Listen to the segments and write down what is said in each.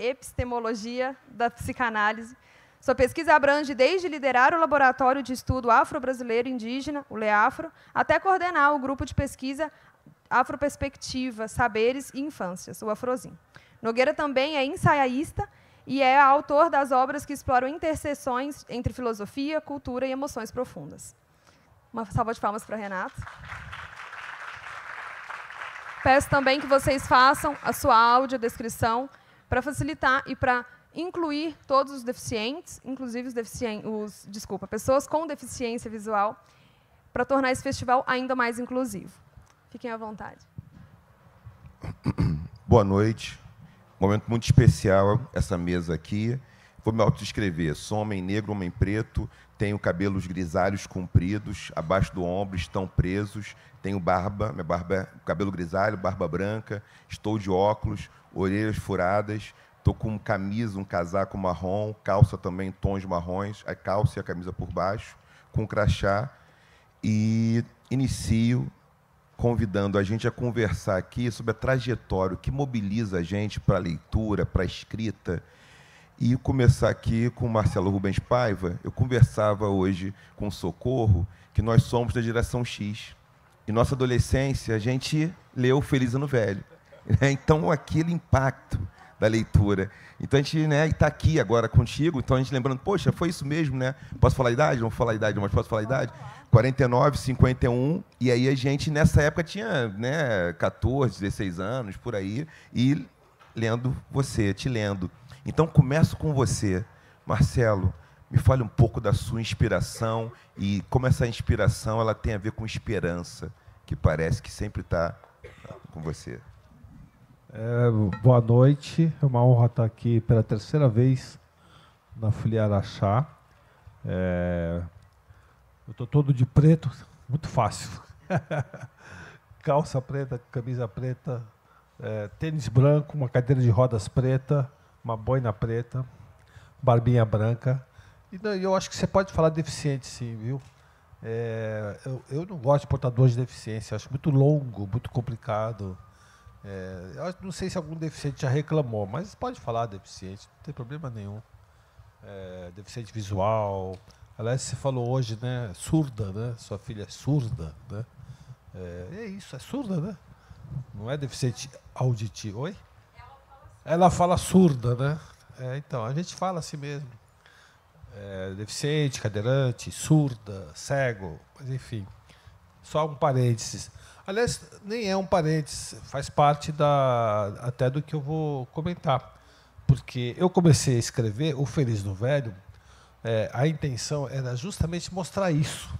epistemologia da psicanálise. Sua pesquisa abrange desde liderar o Laboratório de Estudo Afro-Brasileiro Indígena, o LEAFRO, até coordenar o grupo de pesquisa Afroperspectiva, Saberes e Infâncias, o Afrozim. Nogueira também é ensaiista e é autor das obras que exploram interseções entre filosofia, cultura e emoções profundas. Uma salva de palmas para Renato. Peço também que vocês façam a sua audiodescrição para facilitar e para incluir todos os deficientes, inclusive pessoas com deficiência visual, para tornar esse festival ainda mais inclusivo. Fiquem à vontade. Boa noite. Momento muito especial essa mesa aqui. Vou me autodescrever. Sou homem negro, homem preto, tenho cabelos grisalhos compridos, abaixo do ombro estão presos, tenho barba, minha barba é cabelo grisalho, barba branca, estou de óculos, orelhas furadas, estou com camisa, um casaco marrom, calça também em tons marrons, a calça e a camisa por baixo, com crachá, e inicio convidando a gente a conversar aqui sobre a trajetória, o que mobiliza a gente para a leitura, para a escrita. E começar aqui com o Marcelo Rubens Paiva. Eu conversava hoje com o Socorro que nós somos da geração X. Em nossa adolescência, a gente leu Feliz Ano Velho. Então, aquele impacto da leitura. Então, a gente está aqui agora contigo, então a gente lembrando, poxa, foi isso mesmo, né? Posso falar a idade? Não vou falar a idade, mas posso falar a idade? 49, 51, e aí a gente, nessa época, tinha 14, 16 anos, por aí, e lendo você, te lendo. Então, começo com você. Marcelo, me fale um pouco da sua inspiração e como essa inspiração ela tem a ver com esperança, que parece que sempre está com você. Boa noite. É uma honra estar aqui pela terceira vez na Filial Araxá. Eu estou todo de preto, muito fácil. Calça preta, camisa preta, tênis branco, uma cadeira de rodas preta, uma boina preta, barbinha branca. E eu acho que você pode falar deficiente, sim, viu? Eu não gosto de portador de deficiência, acho muito longo, muito complicado. Eu não sei se algum deficiente já reclamou, mas pode falar deficiente, não tem problema nenhum. Deficiente visual. Aliás, você falou hoje, né? Surda, né? Sua filha é surda, né? É isso, é surda, né? Não é deficiente auditivo. Oi? Ela fala surda, né? Então, a gente fala assim mesmo. Deficiente, cadeirante, surda, cego, mas enfim. Só um parênteses. Aliás, nem é um parênteses, faz parte até do que eu vou comentar. Porque eu comecei a escrever o Feliz no Velho, a intenção era justamente mostrar isso.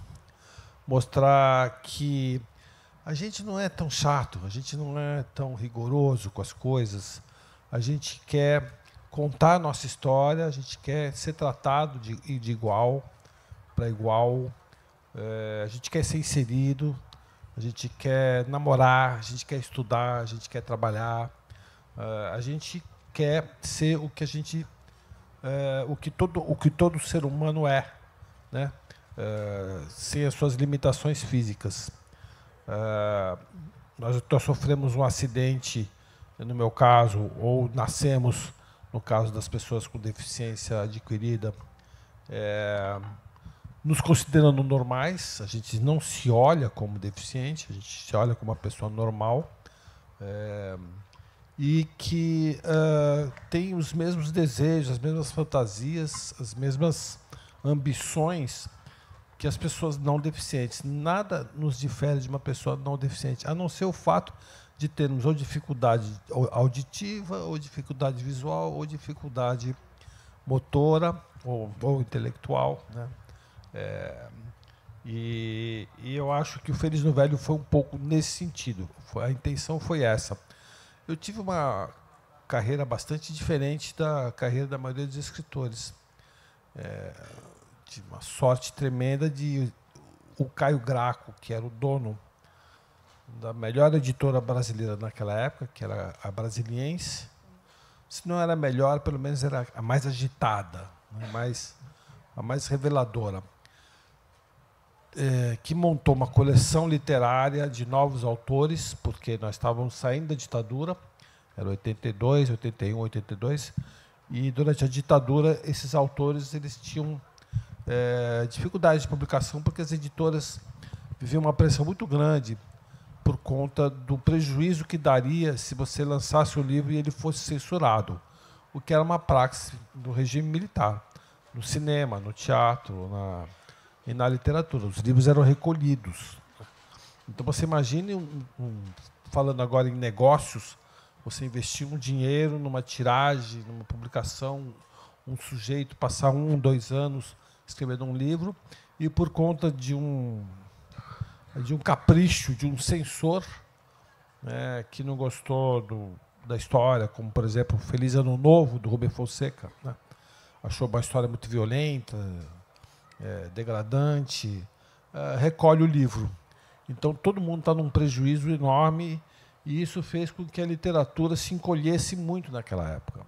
Mostrar que a gente não é tão chato, a gente não é tão rigoroso com as coisas. A gente quer contar a nossa história, a gente quer ser tratado de igual para igual, a gente quer ser inserido, a gente quer namorar, a gente quer estudar, a gente quer trabalhar, a gente quer ser o que a gente, o que todo ser humano é, né? Sem as suas limitações físicas. Nós sofremos um acidente, no meu caso, ou nascemos, no caso das pessoas com deficiência adquirida, nos considerando normais, a gente não se olha como deficiente, a gente se olha como uma pessoa normal, e que tem os mesmos desejos, as mesmas fantasias, as mesmas ambições que as pessoas não deficientes. Nada nos difere de uma pessoa não deficiente, a não ser o fato de termos ou dificuldade auditiva, ou dificuldade visual, ou dificuldade motora, ou intelectual, né? E eu acho que o Feliz no Velho foi um pouco nesse sentido. A intenção foi essa. Eu tive uma carreira bastante diferente da carreira da maioria dos escritores. Tive uma sorte tremenda de o Caio Graco, que era o dono da melhor editora brasileira naquela época, que era a Brasiliense. Se não era a melhor, pelo menos era a mais agitada, a mais reveladora. Que montou uma coleção literária de novos autores, porque nós estávamos saindo da ditadura, Era 82, 81, 82. E durante a ditadura, esses autores eles tinham dificuldade de publicação porque as editoras viviam uma pressão muito grande por conta do prejuízo que daria se você lançasse o livro e ele fosse censurado, o que era uma praxe do regime militar, no cinema, no teatro e na literatura. Os livros eram recolhidos. Então, você imagine, falando agora em negócios, você investir um dinheiro numa tiragem, numa publicação, um sujeito passar 1, 2 anos escrevendo um livro e, por conta de um capricho de um censor, né, que não gostou da história, como, por exemplo, Feliz Ano Novo, do Rubem Fonseca, né, achou uma história muito violenta, degradante, recolhe o livro. Então, todo mundo está num prejuízo enorme e isso fez com que a literatura se encolhesse muito naquela época.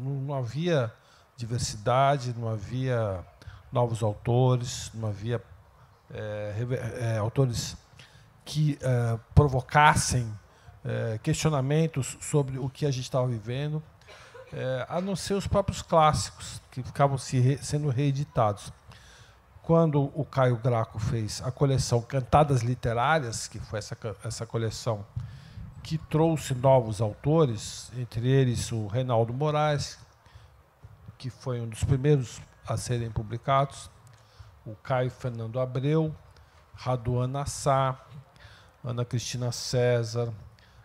Não havia diversidade, não havia novos autores, não havia autores que provocassem questionamentos sobre o que a gente estava vivendo, a não ser os próprios clássicos, que ficavam sendo reeditados. Quando o Caio Graco fez a coleção Cantadas Literárias, que foi essa coleção que trouxe novos autores, entre eles o Reinaldo Moraes, que foi um dos primeiros a serem publicados, o Caio Fernando Abreu, Raduan Nassar, Ana Cristina César,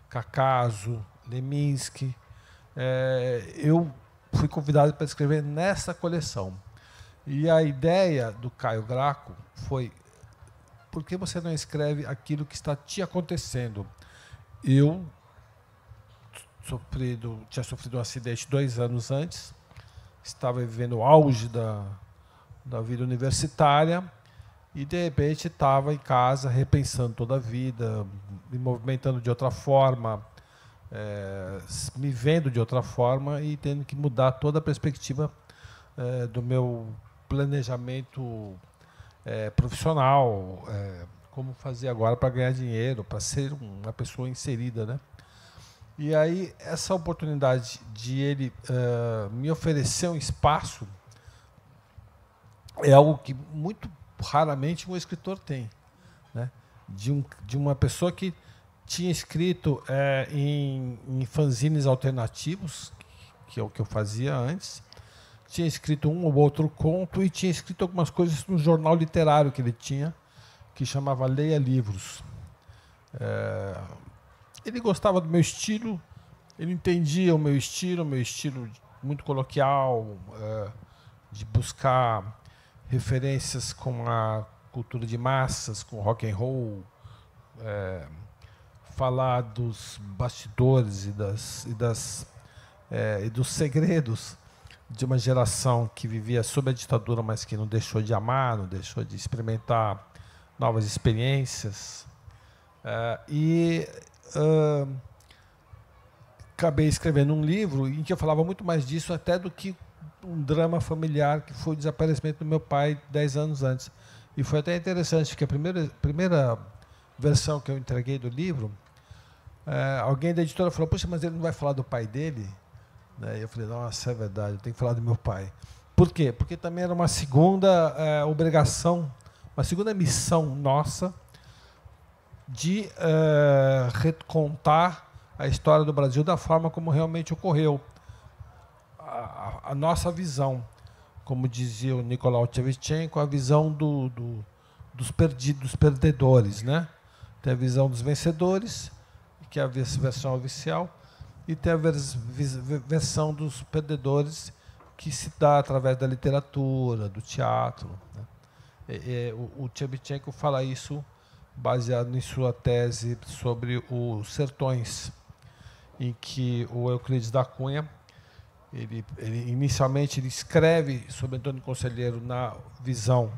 Cacaso, Leminski. Eu fui convidado para escrever nessa coleção. E a ideia do Caio Graco foi: por que você não escreve aquilo que está te acontecendo? Eu tinha sofrido um acidente 2 anos antes, estava vivendo o auge da vida universitária e, de repente, estava em casa repensando toda a vida, me movimentando de outra forma, me vendo de outra forma e tendo que mudar toda a perspectiva do meu planejamento profissional, como fazer agora para ganhar dinheiro, para ser uma pessoa inserida, né? E aí essa oportunidade de ele me oferecer um espaço é algo que muito raramente um escritor tem, né? De uma pessoa que tinha escrito em fanzines alternativos, que é o que eu fazia antes, tinha escrito um ou outro conto e tinha escrito algumas coisas no jornal literário que ele tinha, que chamava Leia Livros. Ele gostava do meu estilo, ele entendia o meu estilo muito coloquial, de buscar referências com a cultura de massas, com rock and roll, falar dos bastidores e dos segredos de uma geração que vivia sob a ditadura, mas que não deixou de amar, não deixou de experimentar novas experiências. Acabei escrevendo um livro em que eu falava muito mais disso até do que um drama familiar, que foi o desaparecimento do meu pai 10 anos antes. E foi até interessante, porque a primeira versão que eu entreguei do livro, alguém da editora falou: "Poxa, mas ele não vai falar do pai dele?" E eu falei: "Nossa, é verdade, eu tenho que falar do meu pai." Por quê? Porque também era uma segunda obrigação, uma segunda missão nossa de recontar a história do Brasil da forma como realmente ocorreu. A nossa visão, como dizia o Nicolau Tchevchenko, a visão dos perdedores, né? Tem a visão dos vencedores, que é a versão oficial, e tem a versão dos perdedores, que se dá através da literatura, do teatro, né? O Tchevchenko fala isso baseado em sua tese sobre os sertões, em que o Euclides da Cunha, inicialmente ele escreve sobre Antônio Conselheiro na visão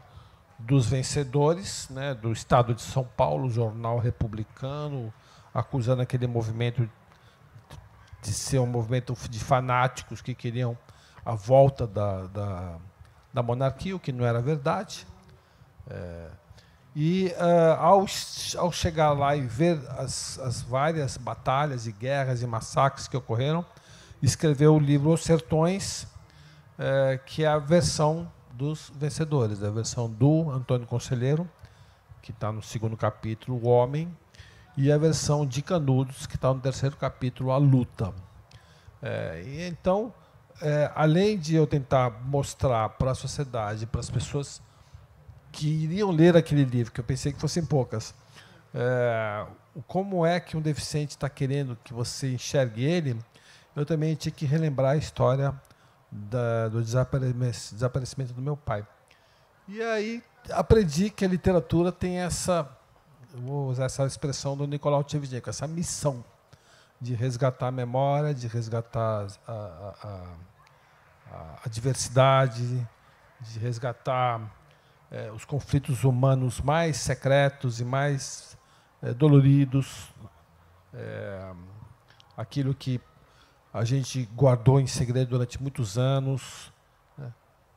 dos vencedores, né, do Estado de São Paulo, jornal republicano, acusando aquele movimento de ser um movimento de fanáticos que queriam a volta da monarquia, o que não era verdade. E, ao chegar lá e ver as várias batalhas e guerras e massacres que ocorreram, escreveu o livro Os Sertões, que é a versão dos vencedores, a versão do Antônio Conselheiro, que está no 2º capítulo, O Homem, e a versão de Canudos, que está no 3º capítulo, A Luta. E então, além de eu tentar mostrar para a sociedade, para as pessoas que iriam ler aquele livro, que eu pensei que fossem poucas, como é que um deficiente está querendo que você enxergue ele, eu também tinha que relembrar a história do desaparecimento do meu pai. E aí aprendi que a literatura tem essa, vou usar essa expressão do Nicolau Tchevchenko, essa missão de resgatar a memória, de resgatar a diversidade, de resgatar os conflitos humanos mais secretos e mais doloridos, aquilo que a gente guardou em segredo durante muitos anos.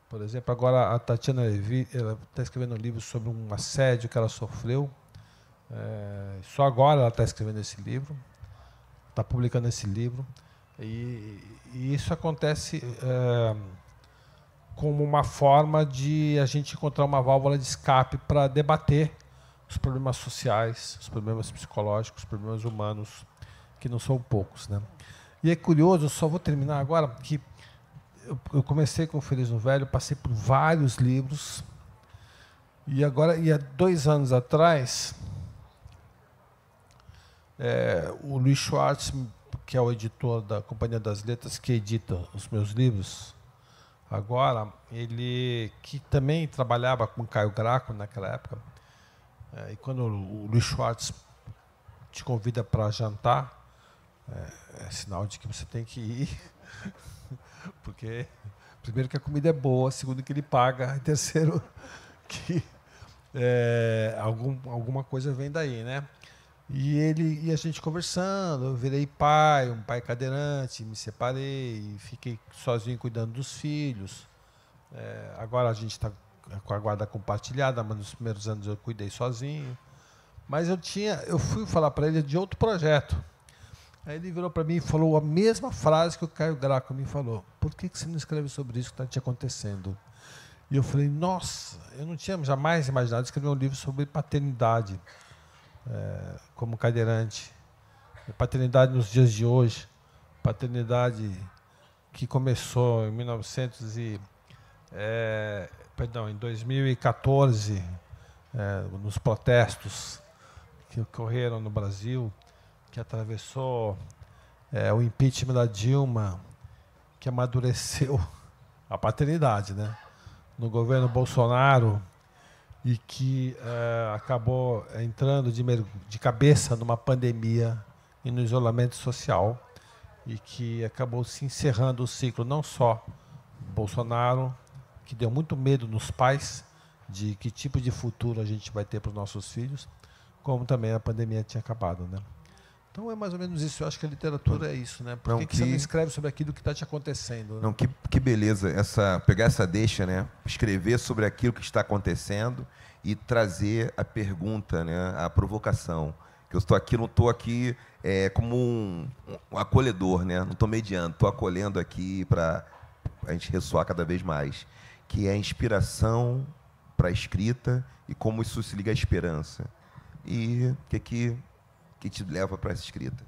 Por exemplo, agora a Tatiana Levi está escrevendo um livro sobre um assédio que ela sofreu. Só agora ela está escrevendo esse livro, está publicando esse livro. E isso acontece como uma forma de a gente encontrar uma válvula de escape para debater os problemas sociais, os problemas psicológicos, os problemas humanos, que não são poucos, né? E é curioso, eu só vou terminar agora, que eu comecei com o Feliz no Velho, passei por vários livros, e há 2 anos atrás, o Luiz Schwartz, que é o editor da Companhia das Letras, que edita os meus livros, agora, ele que também trabalhava com Caio Graco naquela época, e quando o Luiz Schwartz te convida para jantar, é sinal de que você tem que ir, porque, primeiro, que a comida é boa, segundo, que ele paga, e terceiro, que alguma coisa vem daí, né? E a gente conversando, eu virei pai, um pai cadeirante, me separei, fiquei sozinho cuidando dos filhos. Agora a gente está com a guarda compartilhada, mas nos primeiros anos eu cuidei sozinho. Mas eu fui falar para ele de outro projeto. Aí ele virou para mim e falou a mesma frase que o Caio Graco me falou. Por que você não escreve sobre isso que está te acontecendo? E eu falei, nossa, eu não tinha jamais imaginado escrever um livro sobre paternidade, como cadeirante. Paternidade nos dias de hoje. Paternidade que começou em 2014, nos protestos que ocorreram no Brasil, que atravessou o impeachment da Dilma, que amadureceu a paternidade, né, no governo Bolsonaro, e que acabou entrando de cabeça numa pandemia e no isolamento social, e que acabou se encerrando o ciclo, não só Bolsonaro, que deu muito medo nos pais de que tipo de futuro a gente vai ter para os nossos filhos, como também a pandemia tinha acabado, né? Então é mais ou menos isso. Eu acho que a literatura é isso, né? Por que você não escreve sobre aquilo que está te acontecendo? Né? Não, que beleza pegar essa deixa, né? Escrever sobre aquilo que está acontecendo e trazer a pergunta, né? A provocação. Que eu estou aqui, não estou aqui como um acolhedor, né? Não estou mediando, estou acolhendo aqui para a gente ressoar cada vez mais, que é a inspiração para a escrita e como isso se liga à esperança. E o que te leva para essa escrita?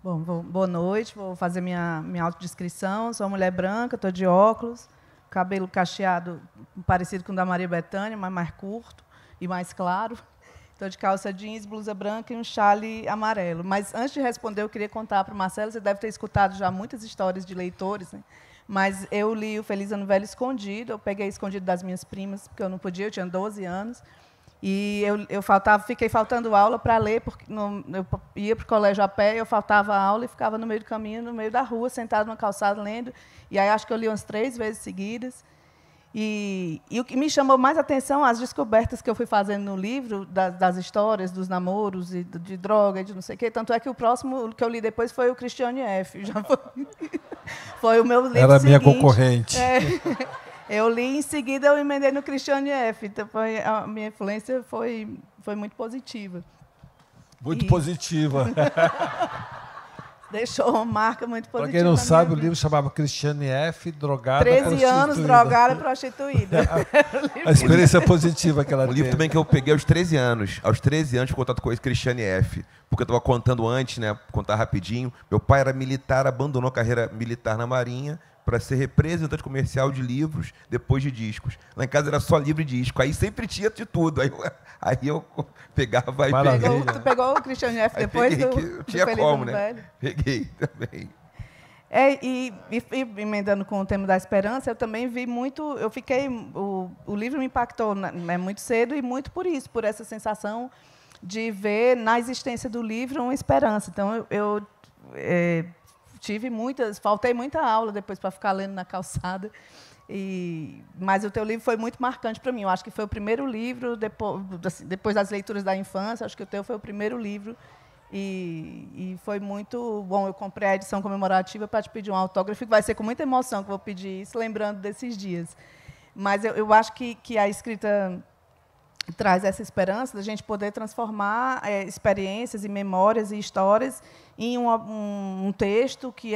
Bom, boa noite, vou fazer minha autodescrição. Sou uma mulher branca, estou de óculos, cabelo cacheado parecido com o da Maria Bethânia, mas mais curto e mais claro. Estou de calça jeans, blusa branca e um chale amarelo. Mas, antes de responder, eu queria contar para o Marcelo, você deve ter escutado já muitas histórias de leitores, né? Mas eu li o Feliz Ano Velho escondido, eu peguei escondido das minhas primas, porque eu não podia, eu tinha 12 anos. E fiquei faltando aula para ler, porque eu ia para o colégio a pé, eu faltava aula e ficava no meio do caminho, no meio da rua, sentado numa calçada, lendo. E aí acho que eu li umas 3 vezes seguidas. E o que me chamou mais atenção, as descobertas que eu fui fazendo no livro, das histórias, dos namoros, e de droga, e de não sei o quê. Tanto é que o próximo que eu li depois foi o Christiane F. Já foi o meu livro Era a minha seguinte. concorrente. Eu li, em seguida eu emendei no Christiane F. Então, a minha influência foi muito positiva. Muito positiva. Deixou uma marca muito positiva. Para quem não sabe, o livro chamava Christiane F., drogada, 13 anos drogada, prostituída. A experiência positiva que ela teve. Um livro também que eu peguei aos 13 anos. Aos 13 anos, contato com esse Christiane F. Porque eu estava contando antes, né? Contar rapidinho. Meu pai era militar, abandonou a carreira militar na Marinha para ser representante comercial de livros depois de discos. Lá em casa era só livro e disco. Aí sempre tinha de tudo. Aí eu pegava e peguei. Tu pegou o Christiane F. depois do tinha Feliz como, Ano né? Velho? Peguei também. E emendando com o tema da esperança, eu também vi muito. Eu fiquei. O livro me impactou muito cedo e muito por isso, por essa sensação de ver na existência do livro uma esperança. Então, eu faltei muita aula depois para ficar lendo na calçada. Mas o teu livro foi muito marcante para mim. Eu acho que foi o primeiro livro, depois das leituras da infância, acho que o teu foi o primeiro livro. E foi muito bom. Eu comprei a edição comemorativa para te pedir um autógrafo, que vai ser com muita emoção que eu vou pedir isso, lembrando desses dias. Mas eu acho que a escrita traz essa esperança da gente poder transformar experiências e memórias e histórias em um texto que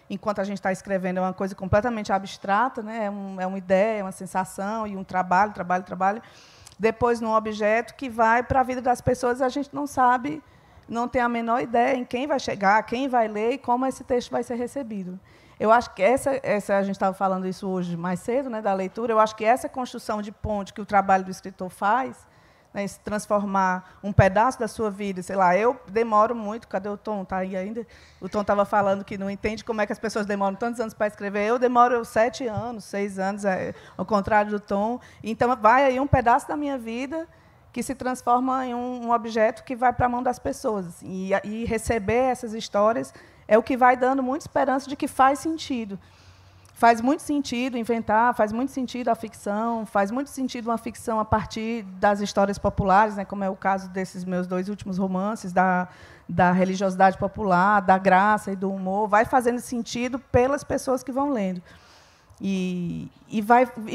enquanto a gente está escrevendo, é uma coisa completamente abstrata, né? É uma ideia, é uma sensação e um trabalho. Depois, num objeto que vai para a vida das pessoas, a gente não sabe, não tem a menor ideia em quem vai chegar, quem vai ler e como esse texto vai ser recebido. Eu acho que a gente estava falando isso hoje mais cedo, né, da leitura, eu acho que essa construção de ponte que o trabalho do escritor faz, né, se transformar um pedaço da sua vida, sei lá, eu demoro muito, cadê o Tom? Está aí ainda? O Tom estava falando que não entende como é que as pessoas demoram tantos anos para escrever, eu demoro 7 anos, 6 anos, ao contrário do Tom. Então, vai aí um pedaço da minha vida que se transforma em um objeto que vai para a mão das pessoas. Assim, e receber essas histórias é o que vai dando muita esperança de que faz sentido. Faz muito sentido inventar, faz muito sentido a ficção, faz muito sentido uma ficção a partir das histórias populares, né, como é o caso desses meus 2 últimos romances, da religiosidade popular, da graça e do humor. Vai fazendo sentido pelas pessoas que vão lendo. E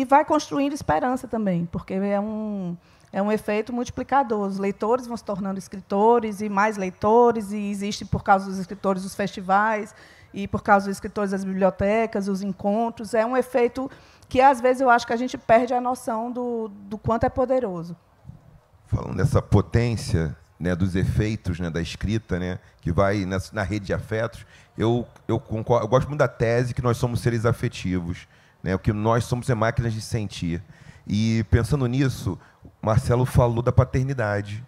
vai construindo esperança também, porque é um efeito multiplicador. Os leitores vão se tornando escritores e mais leitores, e existe, por causa dos escritores, os festivais, e, por causa dos escritores, as bibliotecas, os encontros. É um efeito que, às vezes, eu acho que a gente perde a noção do quanto é poderoso. Falando dessa potência, né, dos efeitos, né, da escrita, né, que vai na rede de afetos, eu concordo, eu gosto muito da tese que nós somos seres afetivos, né, o que nós somos máquinas de sentir. E, pensando nisso, Marcelo falou da paternidade,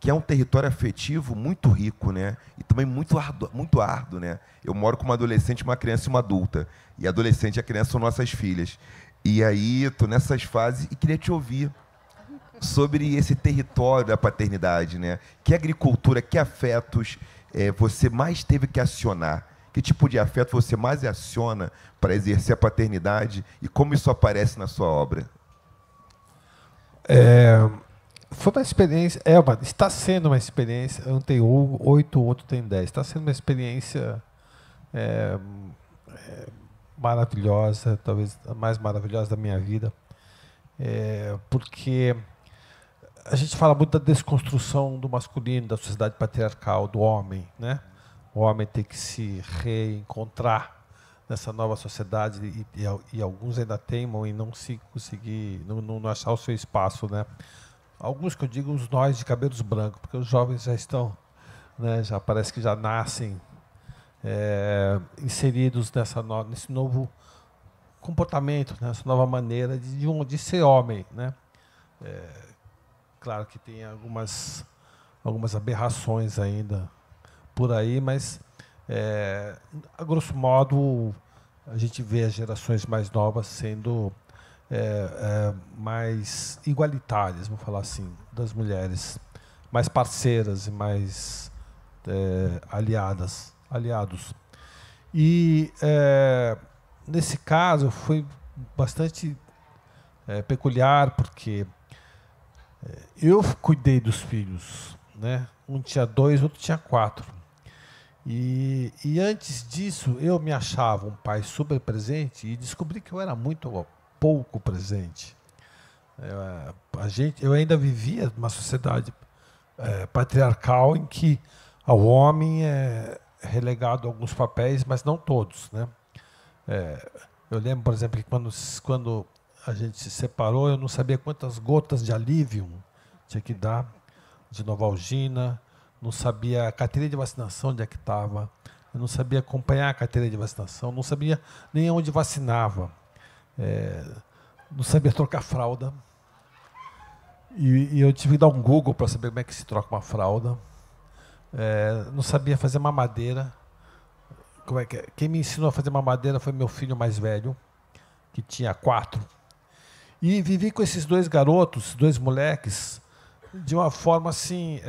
que é um território afetivo muito rico, né? E também muito árduo, né? Eu moro com uma adolescente, uma criança e uma adulta. E a adolescente e a criança são nossas filhas. E aí, estou nessas fases e queria te ouvir sobre esse território da paternidade, né? Que agricultura, que afetos você mais teve que acionar? Que tipo de afeto você mais aciona para exercer a paternidade? E como isso aparece na sua obra? Foi uma experiência, está sendo uma experiência, eu não tenho 8, o outro tem 10, está sendo uma experiência maravilhosa, talvez a mais maravilhosa da minha vida, porque a gente fala muito da desconstrução do masculino, da sociedade patriarcal, do homem, né? O homem tem que se reencontrar nessa nova sociedade e alguns ainda teimam em não se conseguir, não achar o seu espaço, né? Alguns que eu digo os nós de cabelos brancos, porque os jovens já estão, né, já parece que já nascem inseridos nesse novo comportamento, nessa nova maneira de ser homem, né? Claro que tem algumas aberrações ainda por aí, mas a grosso modo a gente vê as gerações mais novas sendo mais igualitárias, vamos falar assim, das mulheres, mais parceiras e mais aliados. E nesse caso foi bastante peculiar, porque eu cuidei dos filhos, né? Um tinha 2, outro tinha 4. E antes disso eu me achava um pai super presente e descobri que eu era muito pouco presente. Eu ainda vivia numa sociedade patriarcal em que o homem é relegado a alguns papéis, mas não todos, né? Eu lembro, por exemplo, que quando a gente se separou, eu não sabia quantas gotas de alívio tinha que dar, de Novalgina, não sabia a carteira de vacinação onde é que estava, eu não sabia acompanhar a carteira de vacinação, não sabia nem onde vacinava, não sabia trocar fralda. E eu tive que dar um Google para saber como é que se troca uma fralda. Não sabia fazer mamadeira. Como é que é? Quem me ensinou a fazer mamadeira foi meu filho mais velho, que tinha 4. E vivi com esses 2 garotos, 2 moleques, de uma forma assim,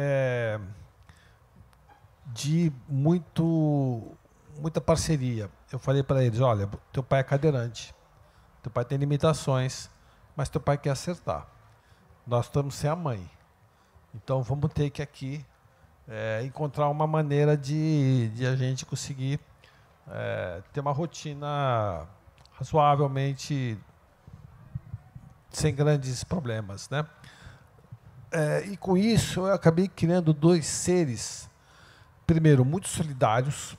de muita parceria. Eu falei para eles, olha, teu pai é cadeirante, teu pai tem limitações, mas teu pai quer acertar. Nós estamos sem a mãe. Então vamos ter que aqui encontrar uma maneira de a gente conseguir ter uma rotina razoavelmente sem grandes problemas, né? E com isso eu acabei criando 2 seres, primeiro, muito solidários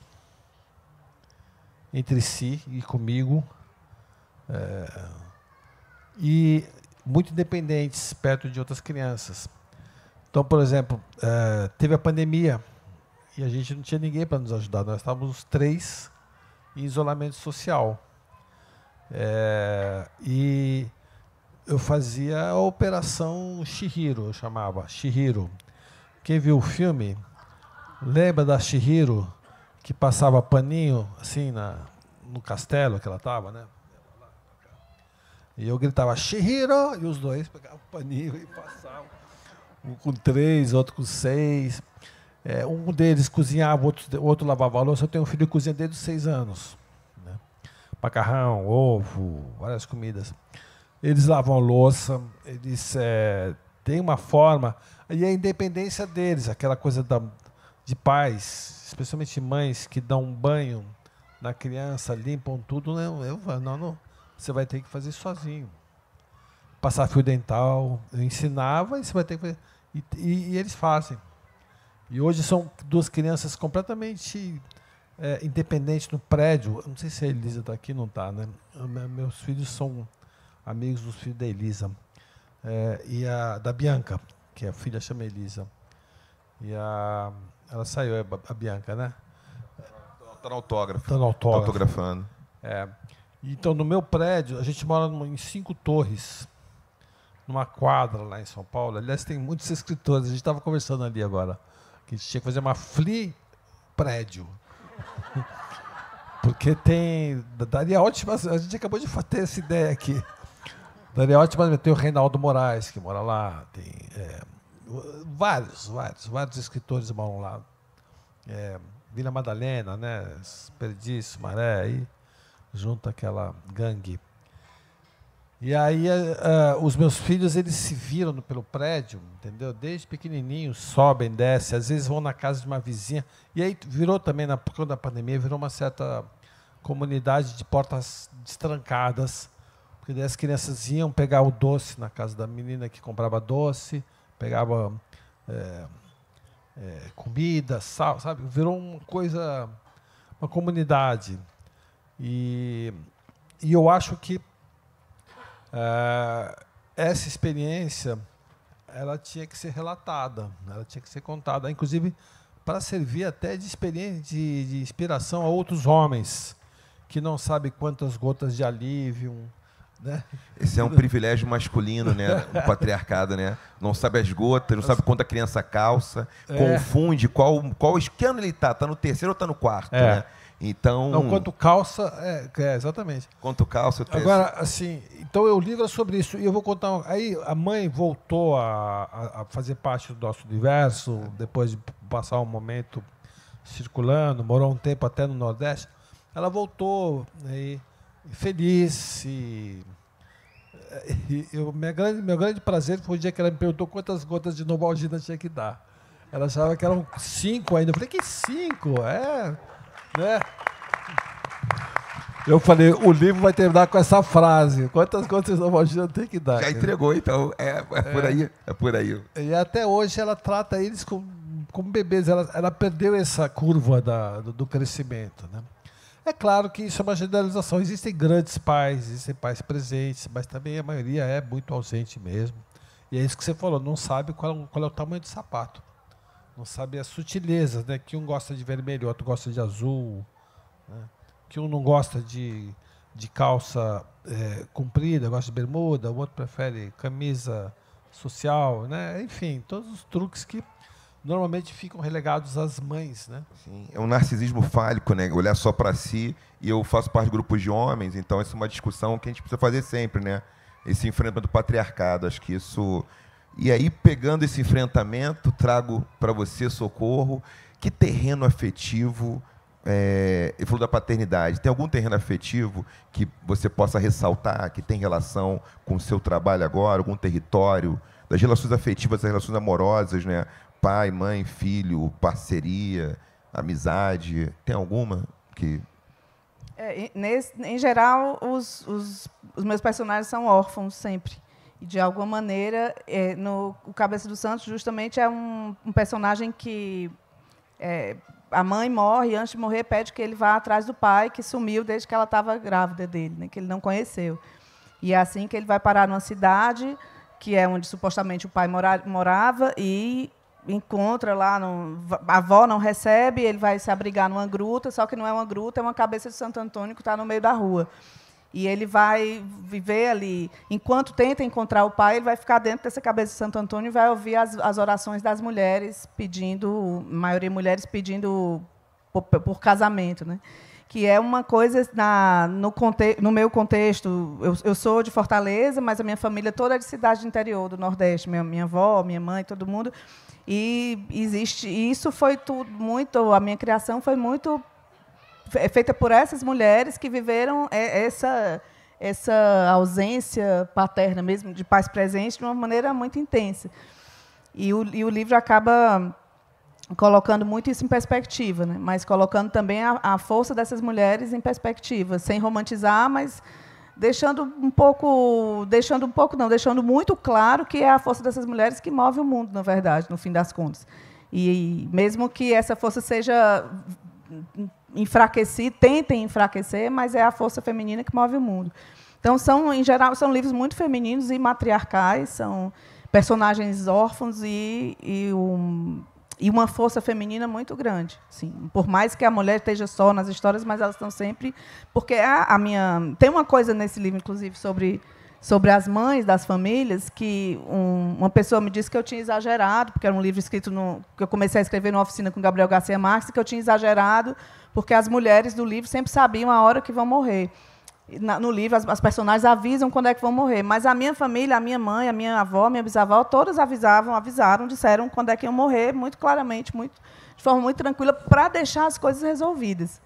entre si e comigo, e muito independentes perto de outras crianças. Então, por exemplo, teve a pandemia e a gente não tinha ninguém para nos ajudar. Nós estávamos os 3 em isolamento social. E eu fazia a Operação Chihiro, eu chamava Chihiro. Quem viu o filme, lembra da Chihiro, que passava paninho assim no castelo que ela estava, né? E eu gritava, Chihiro! E os 2 pegavam o paninho e passavam. Um com 3, outro com 6. Um deles cozinhava, outro lavava a louça. Eu tenho um filho que cozinha desde os 6 anos. Né? Macarrão, ovo, várias comidas. Eles lavam a louça, eles têm uma forma... E a independência deles, aquela coisa de pais, especialmente mães, que dão um banho na criança, limpam tudo. Não, você vai ter que fazer sozinho. Passar fio dental, eu ensinava e você vai ter que fazer. E eles fazem. E hoje são 2 crianças completamente independentes no prédio. Não sei se a Elisa está aqui, não está, né? Meus filhos são amigos dos filhos da Elisa. E da Bianca, que a filha chama Elisa. Ela saiu, a Bianca, né? Está no autógrafo. Está no autógrafo. Tá autografando. Então, no meu prédio, a gente mora em 5 torres, numa quadra lá em São Paulo. Aliás, tem muitos escritores. A gente estava conversando ali agora, que a gente tinha que fazer uma prédio. Porque daria ótimas... A gente acabou de ter essa ideia aqui. Daria ótimas... Tem o Reinaldo Moraes, que mora lá. Tem vários escritores moram lá. Vila Madalena, né? Perdiz, Maré, aí junta aquela gangue. E aí os meus filhos, eles se viram pelo prédio, entendeu? Desde pequenininhos, sobem, descem, às vezes vão na casa de uma vizinha. E aí virou também, por causa da pandemia, virou uma certa comunidade de portas destrancadas, porque daí as crianças iam pegar o doce na casa da menina que comprava doce, pegava comida, sal, sabe? Virou uma comunidade. E eu acho que essa experiência ela tinha que ser relatada, ela tinha que ser contada, inclusive para servir até de experiência, de inspiração a outros homens que não sabem quantas gotas de alívio, né? Esse é um privilégio masculino, né? O patriarcado, né? Não sabe as gotas, não sabe quanto a criança calça, confunde qual ano ele está no 3º ou está no 4º, né? Então, não, quanto calça, exatamente. Quanto calça, agora, assim, então o livro é sobre isso. E eu vou contar. Aí a mãe voltou a fazer parte do nosso universo, depois de passar um momento circulando, morou um tempo até no Nordeste. Ela voltou feliz. Meu grande prazer foi o dia que ela me perguntou quantas gotas de Novalgina tinha que dar. Ela achava que eram 5 ainda. Eu falei, que 5? Né? Eu falei, o livro vai terminar com essa frase. Quantas vocês não imaginam tem que dar? Já entregou, então. É por aí. É por aí. E até hoje ela trata eles como bebês. Ela perdeu essa curva do crescimento, né? É claro que isso é uma generalização. Existem grandes pais, existem pais presentes, mas também a maioria é muito ausente mesmo. E é isso que você falou, não sabe qual é o tamanho do sapato. Não sabe as sutilezas, né? Que um gosta de vermelho, outro gosta de azul, né? Que um não gosta de calça comprida, gosta de bermuda, o outro prefere camisa social, né? Enfim, todos os truques que normalmente ficam relegados às mães, né? Sim, é um narcisismo fálico, né? Olhar só para si. E eu faço parte de grupos de homens, então essa é uma discussão que a gente precisa fazer sempre, né? Esse enfrentamento do patriarcado, acho que isso... E aí, pegando esse enfrentamento, trago para você, Socorro, que terreno afetivo... ele falou da paternidade. Tem algum terreno afetivo que você possa ressaltar, que tem relação com o seu trabalho agora, algum território, das relações afetivas, das relações amorosas, né? Pai, mãe, filho, parceria, amizade. Tem alguma que... Em geral, os meus personagens são órfãos sempre. E, de alguma maneira, o Cabeça do Santo, justamente, é um personagem que... a mãe morre, e antes de morrer, pede que ele vá atrás do pai, que sumiu desde que ela estava grávida dele, né, que ele não conheceu. E é assim que ele vai parar numa cidade, que é onde supostamente o pai morava, e encontra lá, a avó não recebe, ele vai se abrigar numa gruta, só que não é uma gruta, é uma cabeça de Santo Antônio que está no meio da rua. E ele vai viver ali. Enquanto tenta encontrar o pai, ele vai ficar dentro dessa cabeça de Santo Antônio e vai ouvir as orações das mulheres pedindo, a maioria mulheres pedindo por casamento, né? Que é uma coisa no meu contexto. Eu sou de Fortaleza, mas a minha família toda é de cidade do interior do Nordeste. Minha avó, minha mãe, todo mundo. E isso foi tudo muito. A minha criação foi muito feita por essas mulheres que viveram essa ausência paterna mesmo, de pais presentes, de uma maneira muito intensa. E o livro acaba colocando muito isso em perspectiva, né? Mas colocando também a força dessas mulheres em perspectiva, sem romantizar, mas deixando muito claro que é a força dessas mulheres que move o mundo, na verdade, no fim das contas. E mesmo que essa força seja enfraquecida, tentem enfraquecer, mas é a força feminina que move o mundo. Então, em geral, são livros muito femininos e matriarcais, são personagens órfãos e uma força feminina muito grande. Sim. Por mais que a mulher esteja só nas histórias, mas elas estão sempre... Porque tem uma coisa nesse livro, inclusive, sobre as mães das famílias, que uma pessoa me disse que eu tinha exagerado, porque era um livro escrito que eu comecei a escrever numa oficina com Gabriel Garcia Marques, que eu tinha exagerado, porque as mulheres do livro sempre sabiam a hora que vão morrer. No livro, as personagens avisam quando é que vão morrer, mas a minha família, a minha mãe, a minha avó, a minha bisavó, todas avisaram, disseram quando é que iam morrer, muito claramente, de forma muito tranquila, para deixar as coisas resolvidas.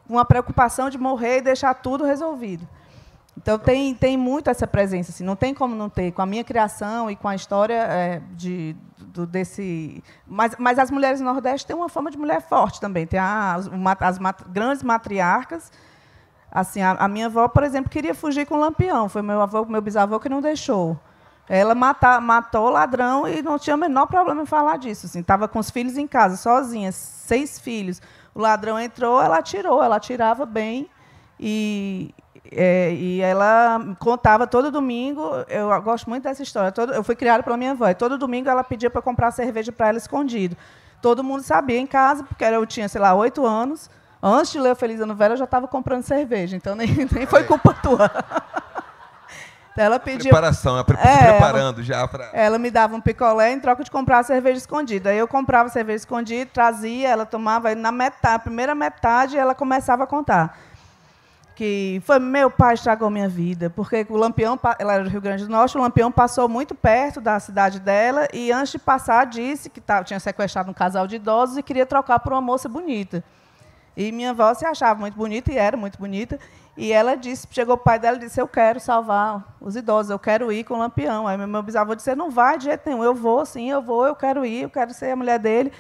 Uma preocupação de morrer e deixar tudo resolvido. Então, tem muito essa presença. Assim, não tem como não ter. Com a minha criação e com a história desse... Mas as mulheres do Nordeste têm uma fama de mulher forte também. Tem as grandes matriarcas. Assim, a minha avó, por exemplo, queria fugir com o Lampião. Foi meu bisavô que não deixou. Ela matou o ladrão e não tinha o menor problema em falar disso. Estava com os filhos em casa, sozinha, 6 filhos. O ladrão entrou, ela atirou. Ela atirava bem. E ela contava todo domingo. Eu gosto muito dessa história. Eu fui criada pela minha avó. E todo domingo ela pedia para eu comprar cerveja para ela escondido. Todo mundo sabia em casa, porque eu tinha, 8 anos. Antes de ler o Feliz Ano Velho, eu já estava comprando cerveja, então nem foi culpa tua. Então, ela pedia... Preparação, preparando já para... Ela me dava um picolé em troca de comprar a cerveja escondida. Aí eu comprava a cerveja escondida, trazia, ela tomava, e na primeira metade, ela começava a contar. Que foi meu pai estragou minha vida, porque o Lampião, ela era do Rio Grande do Norte, o Lampião passou muito perto da cidade dela e, antes de passar, disse que tinha sequestrado um casal de idosos e queria trocar por uma moça bonita. E minha avó se achava muito bonita, e era muito bonita, e ela chegou o pai dela e disse, eu quero salvar os idosos, eu quero ir com o Lampião. Aí meu bisavô disse, não vai de jeito nenhum, eu vou, sim, eu quero ir, eu quero ser a mulher dele.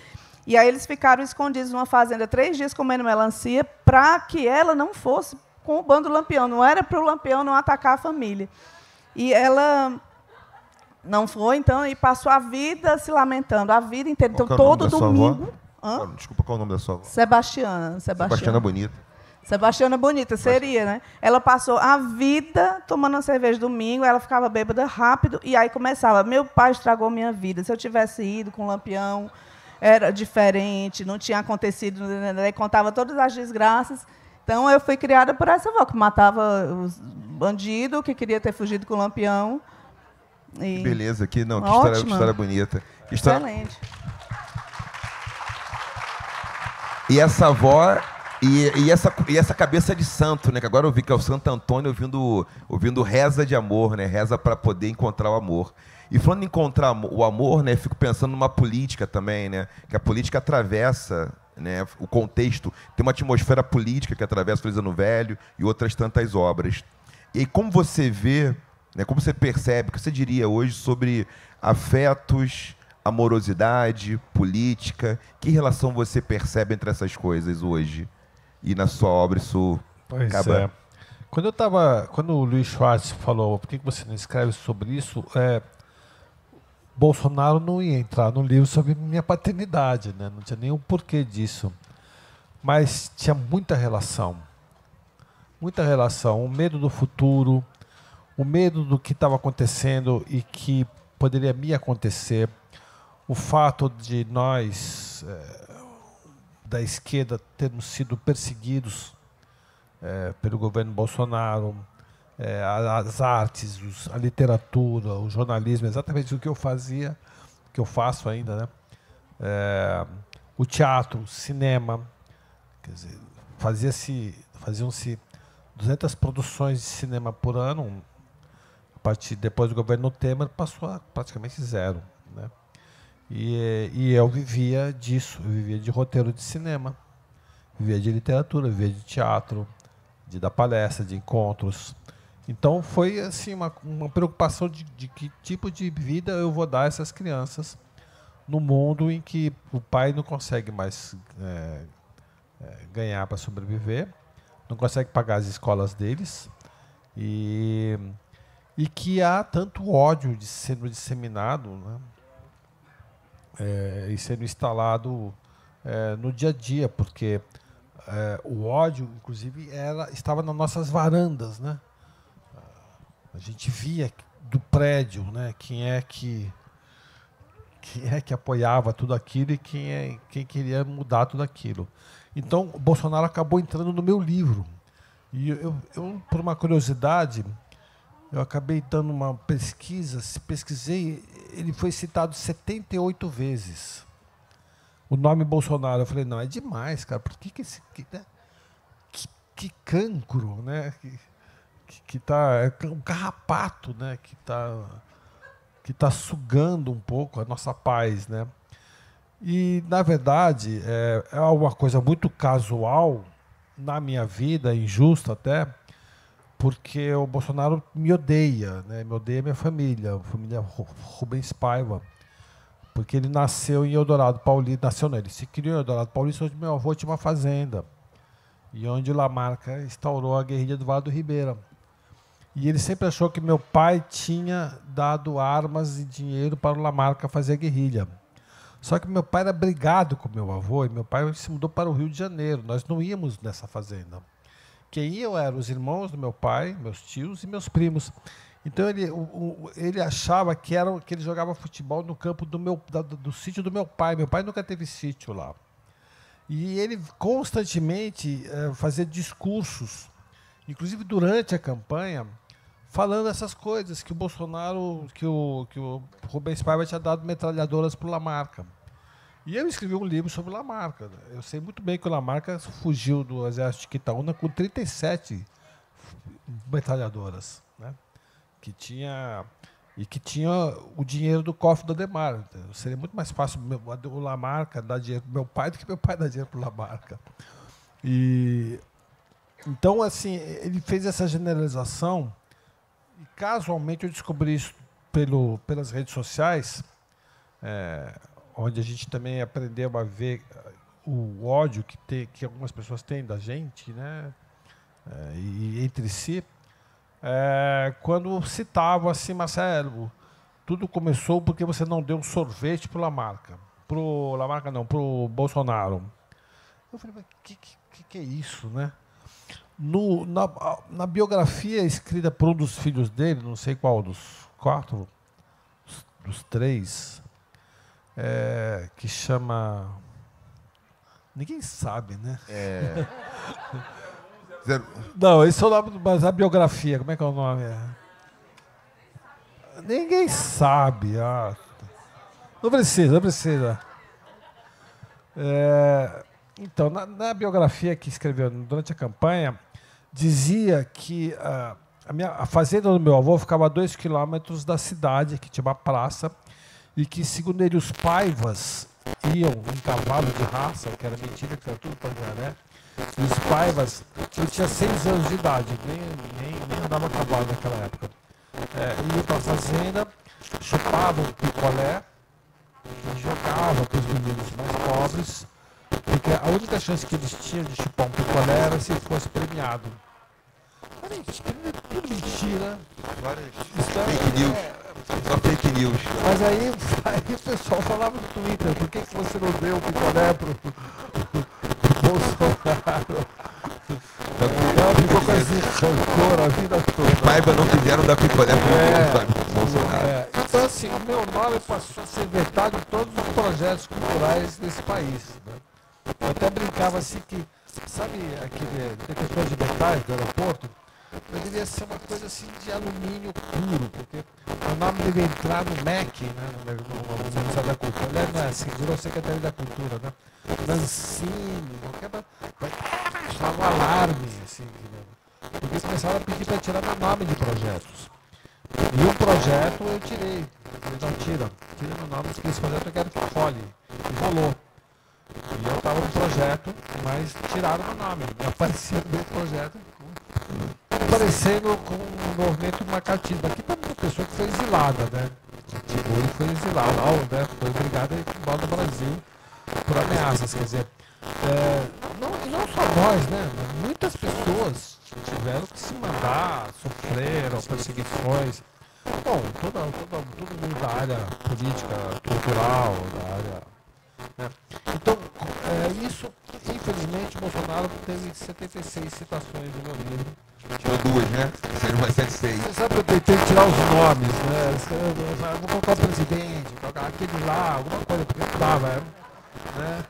E aí eles ficaram escondidos numa fazenda 3 dias comendo melancia para que ela não fosse com o bando Lampião, não era para o Lampião não atacar a família. E ela não foi, então, e passou a vida se lamentando, a vida inteira. Então, todo domingo... Desculpa, qual é o nome da sua avó? Sebastiana Bonita. Sebastiana Bonita, seria, né? Ela passou a vida tomando uma cerveja domingo, ela ficava bêbada rápido, e aí começava, meu pai estragou minha vida, se eu tivesse ido com o Lampião, era diferente, não tinha acontecido, né? Contava todas as desgraças. Então, eu fui criada por essa avó, que matava os bandidos, que queria ter fugido com o Lampião. E... Que beleza, que história bonita. Que história... Excelente. E essa avó... E essa cabeça de santo, né? Que agora eu vi que é o Santo Antônio ouvindo reza de amor, né? Reza para poder encontrar o amor. E falando em encontrar o amor, né? Fico pensando numa política também, né? Que a política atravessa, né, o contexto. Tem uma atmosfera política que atravessa o Felizardo Velho e outras tantas obras. E aí, como você vê, né? Como você percebe, o que você diria hoje sobre afetos, amorosidade, política? Que relação você percebe entre essas coisas hoje? E na sua obra isso acaba... É. Quando o Luiz Schwartz falou, por que você não escreve sobre isso, Bolsonaro não ia entrar no livro sobre minha paternidade, né? Não tinha nenhum porquê disso. Mas tinha muita relação. Muita relação. O medo do futuro, o medo do que estava acontecendo e que poderia me acontecer, o fato de nós... da esquerda termos sido perseguidos pelo governo Bolsonaro, as artes, a literatura, o jornalismo, exatamente o que eu fazia, que eu faço ainda, né? O teatro, o cinema, quer dizer, faziam-se 200 produções de cinema por ano, depois do governo Temer passou a praticamente zero, né? E eu vivia disso, eu vivia de roteiro de cinema, vivia de literatura, vivia de teatro, de dar palestra, de encontros. Então foi assim uma preocupação de que tipo de vida eu vou dar a essas crianças no mundo em que o pai não consegue mais ganhar para sobreviver, não consegue pagar as escolas deles e que há tanto ódio sendo disseminado, né? E sendo instalado no dia a dia, porque o ódio, inclusive, estava nas nossas varandas, né? A gente via do prédio, né? Quem é que apoiava tudo aquilo e quem queria mudar tudo aquilo. Então, o Bolsonaro acabou entrando no meu livro. E eu por uma curiosidade, eu acabei dando uma pesquisei, ele foi citado 78 vezes. O nome Bolsonaro. Eu falei, não, é demais, cara. Por que esse... Que cancro, né? Que tá... É um carrapato, né? Que tá sugando um pouco a nossa paz, né? E, na verdade, é uma coisa muito casual na minha vida, injusta até, porque o Bolsonaro me odeia, né? Me odeia minha família, a família Rubens Paiva, porque ele nasceu em Eldorado Paulista, ele se criou em Eldorado Paulista, onde meu avô tinha uma fazenda, e onde o Lamarca instaurou a guerrilha do Vale do Ribeira. E ele sempre achou que meu pai tinha dado armas e dinheiro para o Lamarca fazer a guerrilha. Só que meu pai era brigado com meu avô, e meu pai se mudou para o Rio de Janeiro, nós não íamos nessa fazenda. Quem ia eram os irmãos do meu pai, meus tios e meus primos. Então ele achava que ele jogava futebol no campo do sítio do meu pai. Meu pai nunca teve sítio lá. E ele constantemente fazia discursos, inclusive durante a campanha, falando essas coisas, que o Bolsonaro, que o Rubens Paiva tinha dado metralhadoras para o Lamarca. E eu escrevi um livro sobre o Lamarca. Eu sei muito bem que o Lamarca fugiu do exército de Quitaúna com 37 metralhadoras, né? Que tinha o dinheiro do cofre do Ademar. Seria muito mais fácil o Lamarca dar dinheiro para meu pai do que meu pai dar dinheiro para o Lamarca. E então, assim, ele fez essa generalização e casualmente eu descobri isso pelas redes sociais, onde a gente também aprendeu a ver o ódio que algumas pessoas têm da gente, né? e entre si, quando citavam assim, Marcelo, tudo começou porque você não deu um sorvete para o Lamarca. Para o Bolsonaro. Eu falei, mas que é isso, né? Na biografia escrita por um dos filhos dele, não sei qual dos 4, dos 3, que chama... Ninguém sabe, né? Não, esse é o nome, mas a biografia, como é que é o nome? Ninguém sabe. Não precisa. Então, na biografia que escreveu durante a campanha, dizia que a fazenda do meu avô ficava a 2 quilômetros da cidade, que tinha uma praça, e que, segundo ele, os paivas iam em cavalo de raça, que era mentira, que era tudo pangaré, e os paivas, eu tinha 6 anos de idade, nem andava a cavalo naquela época. Iam para a fazenda, chupavam picolé e jogavam para os meninos mais pobres, porque a única chance que eles tinham de chupar um picolé era se fosse premiado. Tudo mentira. Fake news. Só fake news. Mas aí o pessoal falava no Twitter, por que você não deu o picolé pro Bolsonaro? Ela ficou com esse rancor a vida toda. Paiva não quiseram dar picolé pro Bolsonaro. Então, assim, o meu nome passou a ser vetado em todos os projetos culturais desse país. Né? Eu até brincava assim que, sabe aquele detector de metais do aeroporto? Deveria ser uma coisa assim de alumínio puro, porque o nome deve entrar no MEC, né, no Ministério da Cultura. Ele não é assim, virou Secretaria da Cultura, né? Lancine, estava um alarme, assim, porque começaram a pedir para tirar meu nome de projetos. E um projeto eu tirei. Eles não tiram. Tira meu nome, porque esse projeto eu quero que role. E rolou. E eu estava no projeto, mas tiraram meu nome. Me apareceu no meu projeto. Aparecendo com um movimento macatismo. Aqui para uma pessoa que foi exilada, né? Ele foi exilado, né? Foi obrigado a ir embora do Brasil por ameaças. Quer dizer, não só nós, né? Muitas pessoas tiveram que se mandar, sofreram perseguições. Bom, todo mundo da área política, cultural, da área. Né? Então, isso, infelizmente, Bolsonaro teve 76 citações no meu livro. Tirou 2, né? Seriam umas 76. Você sabe que eu tentei tirar os nomes, né? Vou colocar o presidente, colocar aquele lá, alguma coisa, porque não dava, né?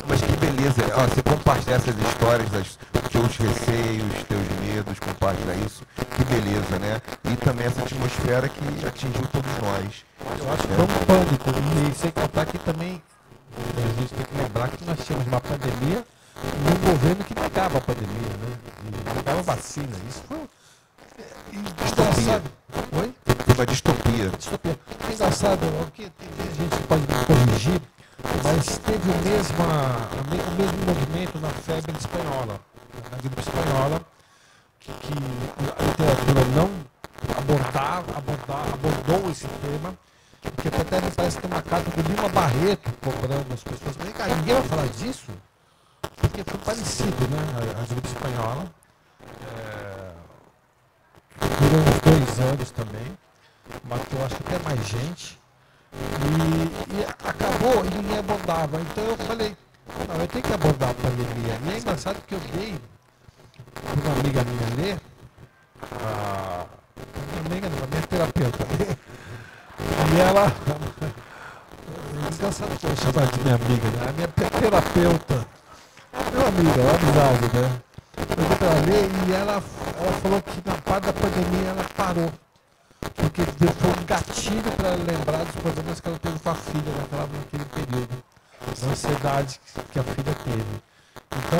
Mas que beleza, você compartilha essas histórias, teus receios, teus medos, compartilha isso, que beleza, né? E também essa atmosfera que atingiu todos nós. Eu acho que foi um pânico, e sem contar que também a gente tem que lembrar que nós tínhamos uma pandemia e um governo que negava a pandemia, né? E negava a vacina. Isso foi engraçado. Oi? Uma distopia. Engraçado, que a gente pode me corrigir, mas teve o mesmo movimento na febre espanhola, na gripe espanhola, que a literatura não abordou esse tema, porque até me parece que tem uma carta do Lima Barreto cobrando as pessoas. Mas, cara, ninguém vai falar disso? Porque foi parecido, né? A gripe espanhola. Durou uns 2 anos também, matou acho que até mais gente. E acabou e ninguém abordava. Então eu falei, não, eu tenho que abordar a pandemia. E é engraçado que eu dei para uma amiga minha ler, a minha terapeuta ler, e ela, engraçado que eu chamar de minha amiga, né? A minha terapeuta, meu amigo, é amizade, né? Eu dei para ela ler e ela falou que na parte da pandemia ela parou. Porque foi um gatilho para lembrar dos problemas que ela teve com a filha naquele período, da ansiedade que a filha teve. Então,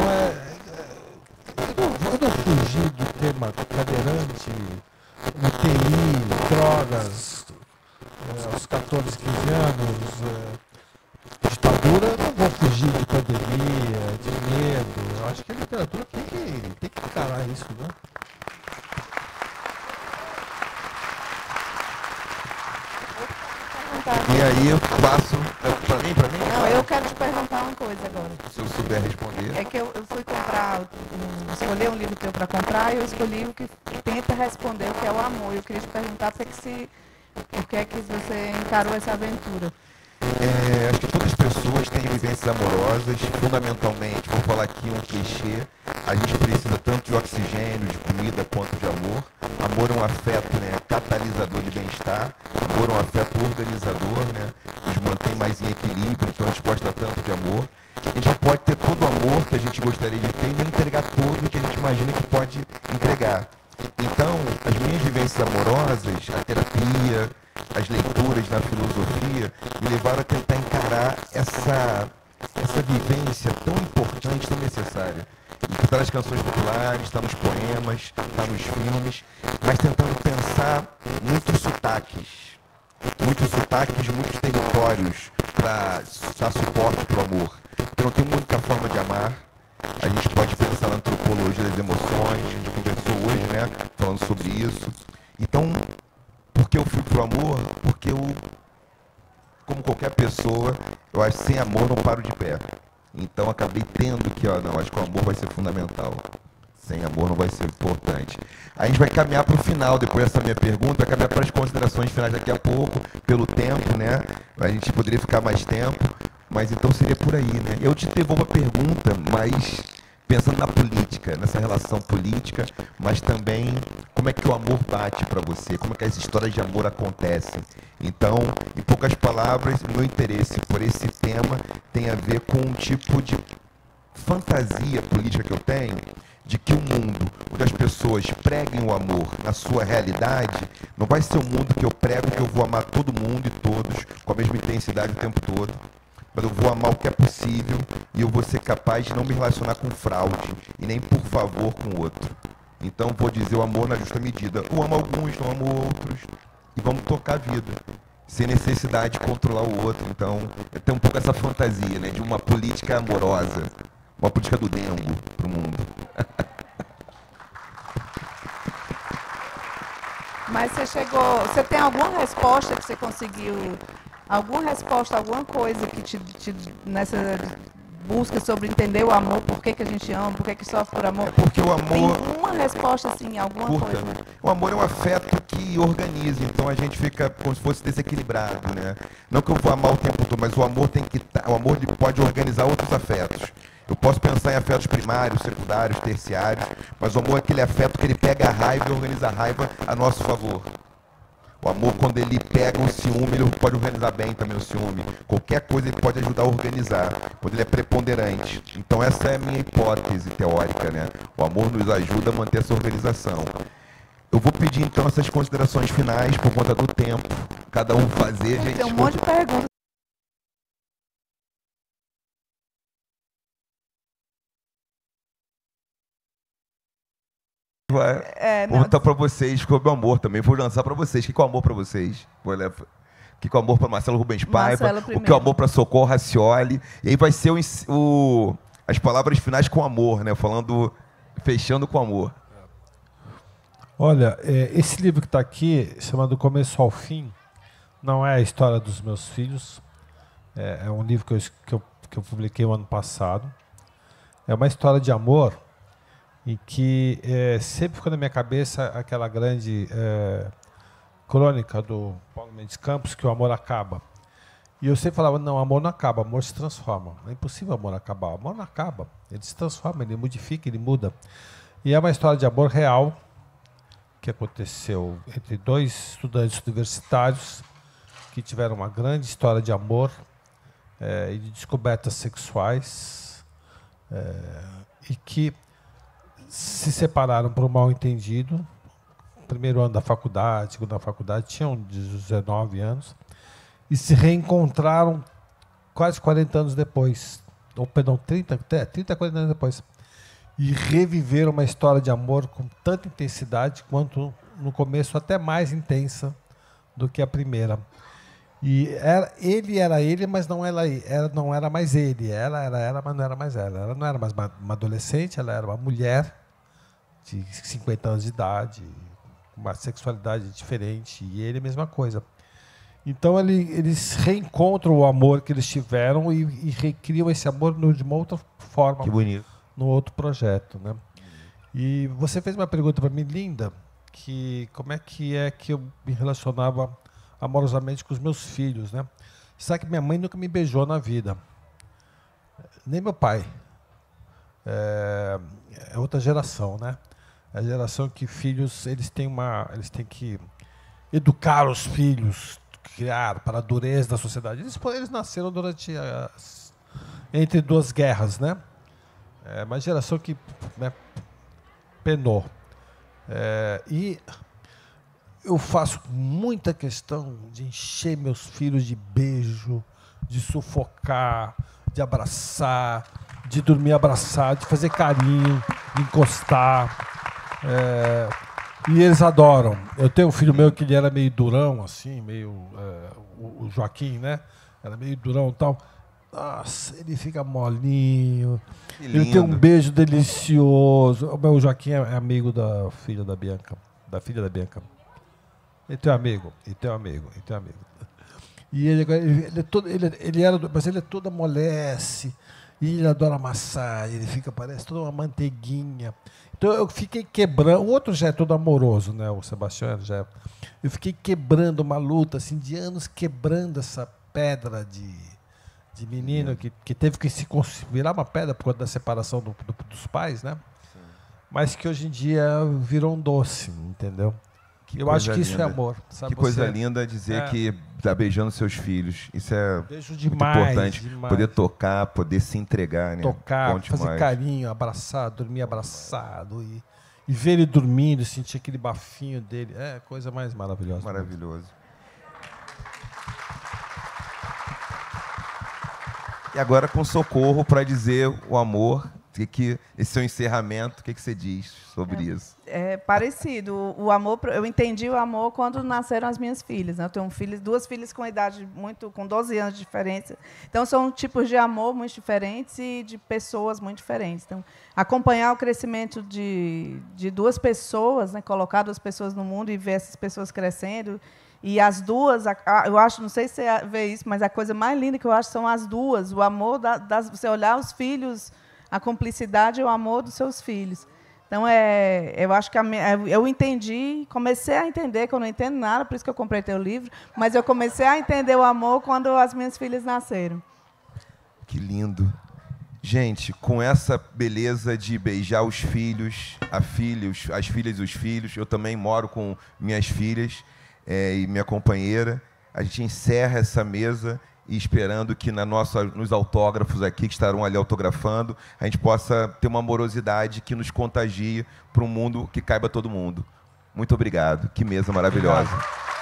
eu não fugi do tema cadeirante, UTI, drogas, aos 14, 15 anos, ditadura, eu não vou fugir de pandemia, de medo. Eu acho que a literatura tem que encarar isso, né? perguntar. E aí eu passo para mim? Não, eu quero te perguntar uma coisa agora. Se eu souber responder. É que eu fui comprar, escolher um livro teu para comprar e eu escolhi o que tenta responder o que é o amor. Eu queria te perguntar por que é que você encarou essa aventura. Acho que todas as pessoas têm vivências amorosas, fundamentalmente, vou falar aqui um clichê, a gente precisa tanto de oxigênio, de comida, quanto de amor. Amor é um afeto, né, catalisador de bem-estar, amor é um afeto organizador, né, nos mantém mais em equilíbrio, então a gente gosta tanto de amor. A gente pode ter todo o amor que a gente gostaria de ter e não entregar todo o que a gente imagina que pode entregar. Então, as minhas vivências amorosas, a terapia, as leituras na filosofia, me levaram a tentar encarar essa vivência tão importante, tão necessária. E está nas canções populares, está nos poemas, está nos filmes, mas tentando pensar muitos sotaques, muitos territórios para dar suporte para o amor. Porque não tem uma única forma de amar. A gente pode pensar na antropologia das emoções, a gente conversou hoje, né, falando sobre isso. Então, por que eu fui pro amor? Porque eu, como qualquer pessoa, eu acho que sem amor não paro de pé. Então, acabei tendo que, não, acho que o amor vai ser fundamental. Sem amor não vai ser importante. A gente vai caminhar para o final, depois dessa minha pergunta, vai caminhar para as considerações finais daqui a pouco, pelo tempo, né? A gente poderia ficar mais tempo, mas então seria por aí, né? Eu te devolvo a pergunta, mas pensando na política, nessa relação política, mas também como é que o amor bate para você, como é que as histórias de amor acontecem. Então, em poucas palavras, o meu interesse por esse tema tem a ver com um tipo de fantasia política que eu tenho, de que o mundo onde as pessoas preguem o amor na sua realidade, não vai ser um mundo que eu prego que eu vou amar todo mundo e todos com a mesma intensidade o tempo todo, mas eu vou amar o que é possível e eu vou ser capaz de não me relacionar com fraude e nem por favor com o outro. Então vou dizer o amor na justa medida. Eu amo alguns, não amo outros e vamos tocar a vida, sem necessidade de controlar o outro. Então tem um pouco essa fantasia, né, de uma política amorosa, uma política do dengo para o mundo. Mas você tem alguma resposta que você conseguiu, alguma resposta, alguma coisa que nessa busca sobre entender o amor, por que a gente ama, por que sofre por amor? Porque o amor... Tem uma resposta, assim, alguma coisa? Né? O amor é um afeto que organiza, então a gente fica como se fosse desequilibrado, né? Não que eu vou amar o tempo todo, mas o amor tem que o amor pode organizar outros afetos. Eu posso pensar em afetos primários, secundários, terciários, mas o amor é aquele afeto que ele pega a raiva e organiza a raiva a nosso favor. O amor, quando ele pega um ciúme, ele pode organizar bem também o ciúme. Qualquer coisa ele pode ajudar a organizar, quando ele é preponderante. Então essa é a minha hipótese teórica, né? O amor nos ajuda a manter essa organização. Eu vou pedir então essas considerações finais por conta do tempo. Cada um fazer, gente. Tem um monte de perguntas. Vou botar para vocês sobre o amor também. Vou lançar para vocês. O que é o amor para vocês? O que é o amor para Marcelo Rubens Paiva? O que é o amor para Socorro Racioli? E aí vai ser as palavras finais com amor, né? Fechando com amor. Olha, esse livro que está aqui, chamado Do Começo ao Fim, não é a história dos meus filhos. É um livro que eu publiquei o ano passado. É uma história de amor e que sempre ficou na minha cabeça aquela grande crônica do Paulo Mendes Campos, que o amor acaba. E eu sempre falava, não, amor não acaba, amor se transforma. É impossível o amor acabar. O amor não acaba, ele se transforma, ele modifica, ele muda. E é uma história de amor real, que aconteceu entre dois estudantes universitários que tiveram uma grande história de amor e de descobertas sexuais e que se separaram por um mal-entendido. Primeiro ano da faculdade, segundo da faculdade, tinham 19 anos, e se reencontraram quase 40 anos depois, ou perdão, 30, 40 anos depois, e reviveram uma história de amor com tanta intensidade quanto no começo, até mais intensa do que a primeira. E ele era ele, mas não era mais ele. Ela era ela, mas não era mais ela. Ela não era mais uma adolescente, ela era uma mulher de 50 anos de idade, uma sexualidade diferente, e ele a mesma coisa. Então eles reencontram o amor que eles tiveram e recriam esse amor de uma outra forma. Que bonito. No outro projeto, né? E você fez uma pergunta para mim linda, que como é que eu me relacionava amorosamente com os meus filhos, né? Sabe que minha mãe nunca me beijou na vida, nem meu pai. É outra geração, né? É a geração que filhos eles têm que educar os filhos, criar para a dureza da sociedade. Eles nasceram durante entre duas guerras, né? É uma geração que, né, penou. E eu faço muita questão de encher meus filhos de beijo, de sufocar, de abraçar, de dormir abraçado, de fazer carinho, de encostar. E eles adoram. Eu tenho um filho meu que ele era meio durão, assim, meio... o Joaquim, né? Era meio durão e tal. Nossa, ele fica molinho. Ele tem um beijo delicioso. O Joaquim é amigo da filha da Bianca. Ele tem um amigo. E mas ele é todo amolece. E ele adora amassar. Ele fica, parece toda uma manteiguinha. Então eu fiquei quebrando. O outro já é todo amoroso, né? O Sebastião já. Eu fiquei quebrando uma luta assim, de anos, quebrando essa pedra de menino que teve que se virar uma pedra por conta da separação dos pais, né? Sim. Mas que hoje em dia virou um doce, entendeu? Eu acho que isso é amor. Sabe? Que coisa linda dizer que está beijando seus filhos. Isso é beijo muito demais, importante. Demais. Poder tocar, poder se entregar, né? Tocar, fazer carinho, abraçar, dormir abraçado e ver ele dormindo, sentir aquele bafinho dele. É a coisa mais maravilhosa. Maravilhoso. E agora com Socorro para dizer o amor, que esse é o encerramento, o que você diz sobre isso? É parecido. O amor, eu entendi o amor quando nasceram as minhas filhas, né? Eu tenho duas filhas com idade com 12 anos de diferença. Então são tipos de amor muito diferentes e de pessoas muito diferentes. Então, acompanhar o crescimento de duas pessoas, né? Colocar duas pessoas no mundo e ver essas pessoas crescendo. E as duas, eu acho, não sei se você vê isso, mas a coisa mais linda que eu acho são as duas, o amor você olhar os filhos, a cumplicidade e o amor dos seus filhos. Então, eu acho que eu entendi, comecei a entender, que eu não entendo nada, por isso que eu comprei teu livro, mas eu comecei a entender o amor quando as minhas filhas nasceram. Que lindo. Gente, com essa beleza de beijar os filhos, as filhas e os filhos, eu também moro com minhas filhas, e minha companheira, a gente encerra essa mesa e esperando que nos autógrafos aqui, que estarão ali autografando, a gente possa ter uma amorosidade que nos contagie para um mundo que caiba todo mundo. Muito obrigado. Que mesa maravilhosa. Obrigado.